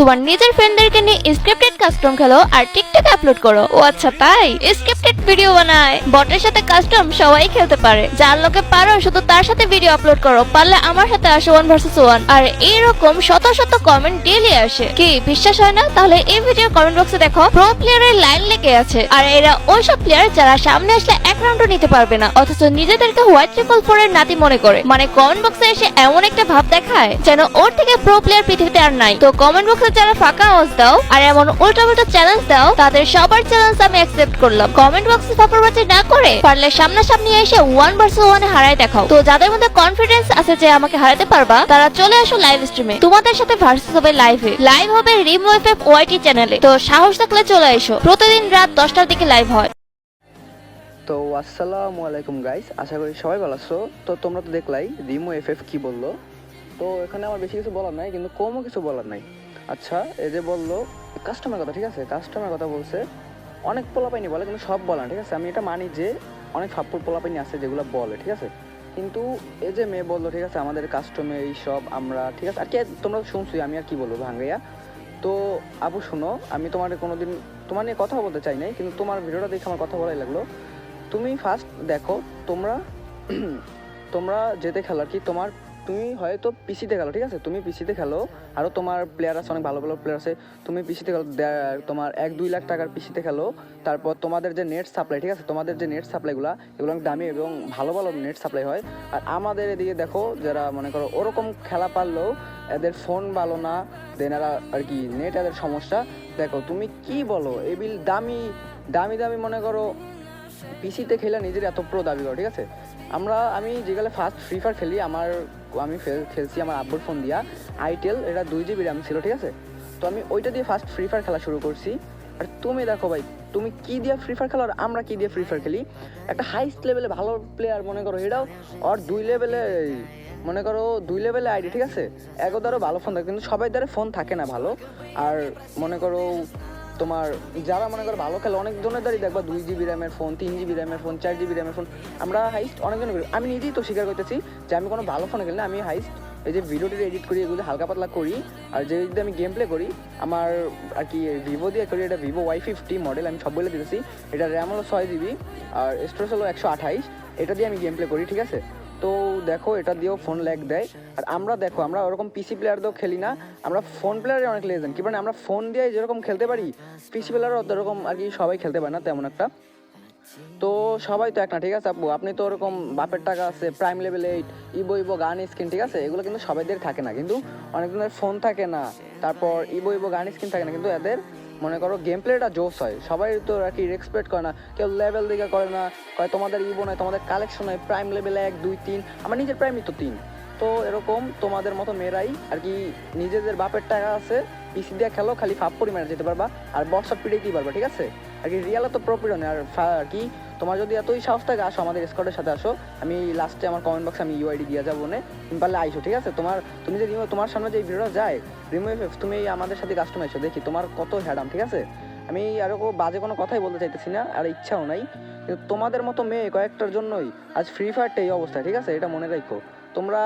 তোমার নিজের ফ্রেন্ডদেরকে নিয়ে স্ক্রিপ্টেড কাস্টম খেলো আর টিকটকে আপলোড করো। ও আচ্ছা তাই, স্ক্রিপ্টেড ভিডিও বানায়। বটের সাথে কাস্টম সবাই খেলতে পারে, যার লোকে পারো শুধু তার সাথে ভিডিও আপলোড করো, পারলে আমার সাথে আসো 1 ভার্সেস 1। আর এইরকম শত শত কমেন্ট ডেইলি আসে। কি বিশ্বাস হয় না? তাহলে এই ভিডিওর কমেন্ট বক্সে দেখো, প্রো প্লেয়ারের লাইন লেগে আছে। আর এরা ওইসব প্লেয়ার যারা সামনে আসলে এক রাউন্ডও নিতে পারবে না, অথচ নিজেদেরকে হোয়াইট ট্রিপল 4 এর নাতি মনে করে। মানে কমেন্ট বক্সে এসে এমন একটা ভাব দেখায় যেন ওর থেকে প্রো প্লেয়ার পৃথিবীতে আর নাই। তো কমেন্ট বক্সে যারা ফাঁকা আওয়াজ দাও আর এমন উল্টাপাল্টা চ্যালেঞ্জ দাও, তাদের সবার চ্যালেঞ্জ আমি অ্যাকসেপ্ট করলাম। কমেন্ট বক্সে ফাঁপাবাজি না করে পারলে সামনাসামনি এসে 1 ভার্সেস 1 এ হারায় দেখাও। তো যাদের মধ্যে কনফিডেন্স আছে যে আমাকে হারাতে পারবা, তারা চলে আসো লাইভ স্ট্রিমে। তোমাদের সাথে ভার্সেস হবে লাইভ হবে রিমো এফএফ ওয়াইটি চ্যানেলে। তো সাহস থাকলে চলে এসো, প্রতিদিন রাত 10টার দিকে লাইভ হয়। তো আসসালামু আলাইকুম গাইস, আশা করি সবাই ভালো আছো। তো তোমরা তো দেখলাই রিমো এফএফ কি বললো। তো এখানে আমার বেশি কিছু বলার নাই, কিন্তু কমও কিছু বলার নাই। আচ্ছা, এই যে বললো কাস্টমার কথা, ঠিক আছে, কাস্টমার কথা বলছে। অনেক পোলাপাইনি বলে, কিন্তু সব বলে না, ঠিক আছে। আমি এটা মানি যে অনেক ফাপ্পুর পোলাপাইনি আছে যেগুলো বলে, ঠিক আছে। কিন্তু এই যে মেয়ে বললো, ঠিক আছে, আমাদের কাস্টমে এই সব আমরা, ঠিক আছে। আর কি তোমরা শুনছোই, আমি আর কি বলবো ভাঙ্গাইয়া। তো আপু শোনো, আমি তোমার কোনোদিন তোমার নিয়ে কথা বলতে চাই নাই, কিন্তু তোমার ভিডিওটা দেখে আমার কথা বলাই লাগলো। তুমি ফার্স্ট দেখো, তোমরা তোমরা যেতে খেলো আর কি, তুমি হয়তো পিসিতে খেলো, ঠিক আছে, তুমি পিসিতে খেলো। আরও তোমার প্লেয়ার আছে, অনেক ভালো ভালো প্লেয়ার আছে। তুমি পিসিতে খেলো, তোমার 1-2 লাখ টাকার পিসিতে খেলো। তারপর তোমাদের যে নেট সাপ্লাই, ঠিক আছে, তোমাদের যে নেট সাপ্লাইগুলো, এগুলো অনেক দামি এবং ভালো ভালো নেট সাপ্লাই হয়। আর আমাদের এদিকে দেখো, যারা মনে করো ওরকম খেলা পারলেও এদের ফোন ভালো না, দেন এরা আর কি নেট এদের সমস্যা। দেখো তুমি কি বলো, এই বিল দামি দামি দামি মনে করো পিসিতে খেলে নিজের এত প্রো দাবি করো, ঠিক আছে। আমি যেগুলো ফার্স্ট ফ্রি ফায়ার খেলি, আমি খেলছি আমার আব্বুর ফোন দিয়া, আইটেল, এটা 2 GB র্যাম ছিল, ঠিক আছে। তো আমি ওইটা দিয়ে ফার্স্ট ফ্রি ফায়ার খেলা শুরু করছি। আর তুমি দেখো ভাই, তুমি কি দিয়ে ফ্রি ফায়ার খেলো আর আমরা কি দিয়ে ফ্রি ফায়ার খেলি। একটা হাইস্ট লেভেলে ভালো প্লেয়ার মনে করো, এটাও আর 2 লেভেলে মনে করো 2 লেভেলে আইডি, ঠিক আছে। একদারও ভালো ফোন থাকে, কিন্তু সবাই দ্বারা ফোন থাকে না ভালো। আর মনে করো তোমার যারা মনে করো ভালো খেলে, অনেক জনের দ্বারাই দেখবা 2 GB র্যামের ফোন, 3 GB র্যামের ফোন, 4 GB র্যামের ফোন। আমরা হাইস্ট অনেকজন, আমি নিজেই তো স্বীকার করতেছি যে আমি কোনো ভালো ফোনে খেলি না। আমি হাইস্ট এই যে ভিডিওটি এডিট করি, এগুলো হালকা পাতলা করি। আর যে যদি আমি গেম প্লে করি, আমার আর কি ভিভো দিয়ে করি, এটা ভিভো Y50 মডেল, আমি সব বলে দিতেছি। এটা র্যাম হলো 6 GB আর স্টোরেজ হলো 128। এটা দিয়ে আমি গেম প্লে করি, ঠিক আছে। তো দেখো, এটা দিয়েও ফোন ল্যাগ দেয়। আর আমরা দেখো, আমরা ওরকম পিসি প্লেয়ার দিয়েও খেলি না, আমরা ফোন প্লেয়ারে অনেক লেজেন্ড। কি মানে আমরা ফোন দিয়ে যেরকম খেলতে পারি, পিসি প্লেয়ারও ওরকম আর কি সবাই খেলতে পারে না তেমন একটা। তো সবাই তো এক না, ঠিক আছে আপু, আপনি তো ওরকম বাপের টাকা আছে, প্রাইম লেভেল 8, ইবো গান স্কিন, ঠিক আছে, এগুলো কিন্তু সবাইদের থাকে না, কিন্তু অনেকজনের ফোন থাকে না, তারপর ইবো গান স্কিন থাকে না, কিন্তু এদের মনে করো গেম প্লেটা জোস হয়। সবাই তো আর কি রেসপেক্ট করে না, কেউ লেভেল দিকে করে না, কয় তোমাদের ইবো নয়, তোমাদের কালেকশন হয় প্রাইম লেভেল 1, 2, 3, আমার নিজের প্রাইমই তো 3। তো এরকম তোমাদের মতো মেয়েরাই আর কি নিজেদের বাপের টাকা আছে, পিসি দিয়ে খেলো, খালি ফাপ পরিমাণে যেতে পারবা আর বটশট পিটাইতেই পারবা, ঠিক আছে। আর কি রিয়ালে তো প্রফিট নেই। আর কি তোমার যদি এতই সাহস থাকে, আসো আমাদের স্কোয়াডের সাথে আসো। আমি লাস্টে আমার কমেন্ট বক্সে আমি ইউআইডি দিয়ে যাবো, তুমি পারলে আইসো, ঠিক আছে। তুমি যে তোমার সামনে যে ভিডিওটা যায় রিমো এফএফ, তুমি আমাদের সাথে কাস্টম আইসো, দেখি তোমার কত হ্যাডাম, ঠিক আছে। আমি আরও বাজে কোনো কথাই বলতে চাইতেছি না, আর ইচ্ছাও নাই, কিন্তু তোমাদের মতো মেয়ে কয়েকটার জন্যই আজ ফ্রি ফায়ারটা এই অবস্থা, ঠিক আছে, এটা মনে রাখো। তোমরা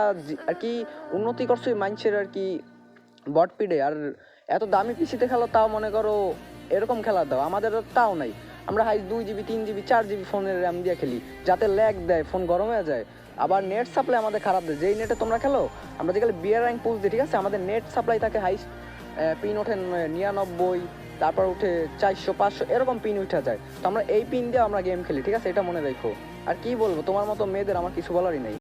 আর কি উন্নতি করছো মানুষের আর কি বট পিডে, আর এত দামি পিসিতে খেলো, তাও মনে করো এরকম খেলা দাও, আমাদের তাও নাই। আমরা হাই 2 GB, 3 GB, 4 GB ফোনের র্যাম দিয়ে খেলি, যাতে ল্যাগ দেয়, ফোন গরম হয়ে যায়। আবার নেট সাপ্লাই আমাদের খারাপ দেয়, যেই নেটে তোমরা খেলো, আমরা যেগুলো বিয়ার র্যাঙ্ক পোস্ট দিই, ঠিক আছে, আমাদের নেট সাপ্লাই থাকে হাইস্ট পিন ওঠে 99, তারপর উঠে 400, 500, এরকম পিন উঠে যায়। তো আমরা এই পিন দিয়ে আমরা গেম খেলি, ঠিক আছে, এটা মনে রাখো। আর কি বলবো, তোমার মতো মেয়েদের আমার কিছু বলারই নেই।